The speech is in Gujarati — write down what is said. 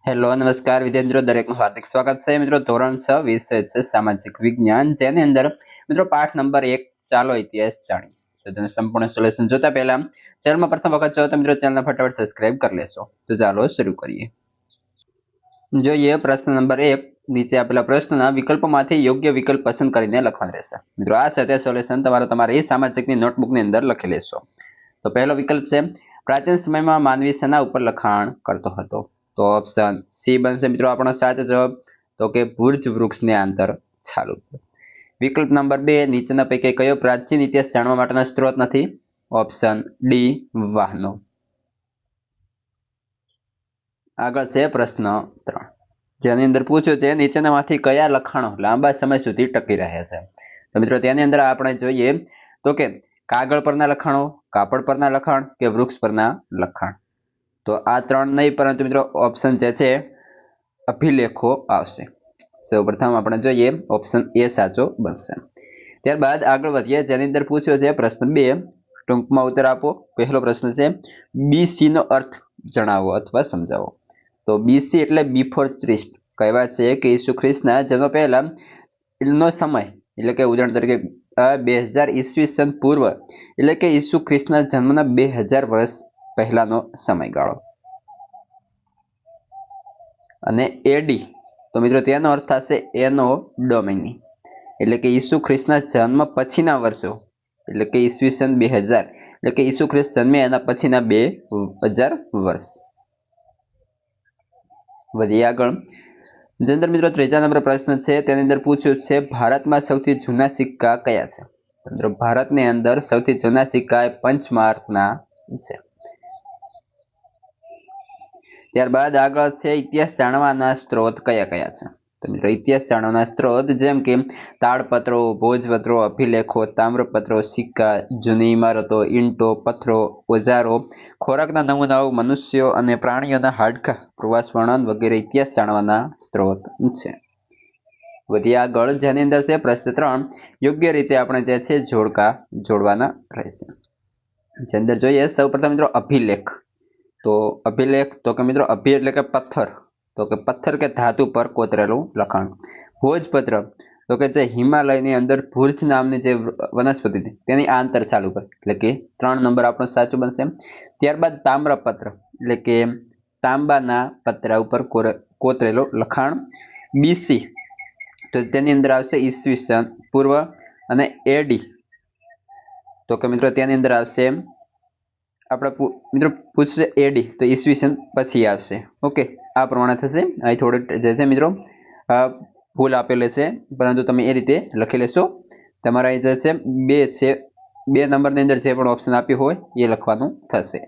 હેલો નમસ્કાર વિદ્યાર્થી દરેકનું હાર્દિક સ્વાગત છે મિત્રો। ધોરણ 6 વિષય છે સામાજિક વિજ્ઞાન, જેની અંદર મિત્રો પાઠ નંબર 1 ચાલો ઇતિહાસ જાણીએ। તેનું સંપૂર્ણ સોલ્યુશન જોતા પહેલા ચેનલમાં પ્રથમ વખત છો તો મિત્રો ચેનલને ફટાફટ સબસ્ક્રાઇબ કરી લેશો। તો ચાલો શરૂ કરીએ। જોઈએ પ્રશ્ન નંબર 1। નીચે આપેલા પ્રશ્નના વિકલ્પોમાંથી યોગ્ય વિકલ્પ પસંદ કરીને લખવાનું રહેશે। મિત્રો આ સાથે સોલ્યુશન તમારી સામાજિકની નોટબુકની અંદર લખી લેશો। તો પહેલો વિકલ્પ છે પ્રાચીન સમયમાં માનવી શેના ઉપર લખાણ કરતો હતો? तो ऑप्शन सी बनशे मित्रों आपणो साचो जवाब। तो के भुज वृक्षने आंतर छाल। विकल्प नंबर 2 नीचेना पैकी कयो प्राचीन इतिहास जाणवा माटेनो स्त्रोत नथी? ऑप्शन डी वाहनो। आगळ छे प्रश्न 3 जेनी अंदर पूछ्यो छे नीचेनामांथी कया लखाणो लांबा समय सुधी टकी रह्या छे? तो मित्रों तेनी अंदर आपणे जोईए तो के कागळ परना लखाणो, कापड़ परना लखाण के वृक्ष परना लखाण। तो आ त्रण नहीं परंतु मित्रों ऑप्शन जे छे अभिलेखो आवशे। सर्वप्रथम આપણે જોઈએ ऑप्शन ए साचो બનશે। ત્યારબાદ આગળ વધીએ જેની અંદર પૂછ્યો છે પ્રશ્ન 2 ટૂંકમાં ઉત્તર આપો। પહેલો પ્રશ્ન છે બીસી નો अर्थ જણાવો અથવા સમજાવો। તો બીસી એટલે બિફોર ક્રિસ્ટ કહેવાય છે કે ઈસુ ખ્રિસ્તના જન્મ પહેલા નો સમય એટલે કે ઉદાહરણ તરીકે 2000 ઈસવીસન પૂર્વ એટલે કે ઈસુ ખ્રિસ્તના જન્મના 2000 વર્ષ પહેલાનો સમયગાળો। અને એડી તો મિત્રો તેનો અર્થ થશે એનો ડોમિની એટલે કે ઈસુ ખ્રિસ્તના જન્મ પછીના વર્ષો એટલે કે ઈસવીસન 2000 એટલે કે ઈસુ ખ્રિસ્ત જન્મે એના પછીના 2000 વર્ષ। વધીએ આગળ જેની અંદર મિત્રો ત્રીજા નંબર પ્રશ્ન છે તેની અંદર પૂછ્યું છે ભારતમાં સૌથી જૂના સિક્કા કયા છે? મિત્રો ભારતની અંદર સૌથી જૂના સિક્કા પંચમાર્કના છે। ત્યારબાદ આગળ છે ઇતિહાસ જાણવાના સ્ત્રોત કયા કયા છે? તો મિત્રો ઇતિહાસ જાણવાના સ્ત્રોત જેમ કે તાડપત્રો, ભોજપત્રો, અભિલેખો, તામ્રપત્રો, સિક્કા, જૂની ઇમારતો, ઈંટો, પથ્થરો, ઓજારો, ખોરાકના નમૂનાઓ, મનુષ્યો અને પ્રાણીઓના હાડકાં, પ્રવાસ વર્ણન વગેરે ઇતિહાસ જાણવાના સ્ત્રોત છે। વધીએ આગળ જેની અંદર છે પ્રશ્ન 3 યોગ્ય રીતે આપણે જે છે જોડકા જોડવાના રહેશે। જેની અંદર જોઈએ સૌપ્રથમ મિત્રો અભિલેખ। तो अभिलेख तो के मित्रों अभि એટલે કે પથ્થર तो के पत्थर के धातु पर कोतरेલું લખાણ। ભોજપત્ર तो के જે હિમાલયની અંદર ભુજ નામની જે વનસ્પતિ છે તેની આંતર ચાલુ પર એટલે કે 3 નંબર આપણો સાચો બનશે। ત્યારબાદ તામ્રપત્ર એટલે કે તાંબાના પતરા ઉપર કોતરેલું લખાણ। બીસી તો તેની અંદર આવશે ઈસવીસન પૂર્વ અને એડી તો કે મિત્રો તેની અંદર આવશે આપણે મિત્રો પૂછશે એડી તો ઈસવીસન પછી આવશે। ઓકે આ પ્રમાણે થશે। અહીં થોડું જે છે મિત્રો ભૂલ આપેલી છે પરંતુ તમે એ રીતે લખી લેશો। તમારા અહીં જે છે 2 નંબરની અંદર જે પણ ઓપ્શન આપ્યો હોય એ લખવાનું થશે।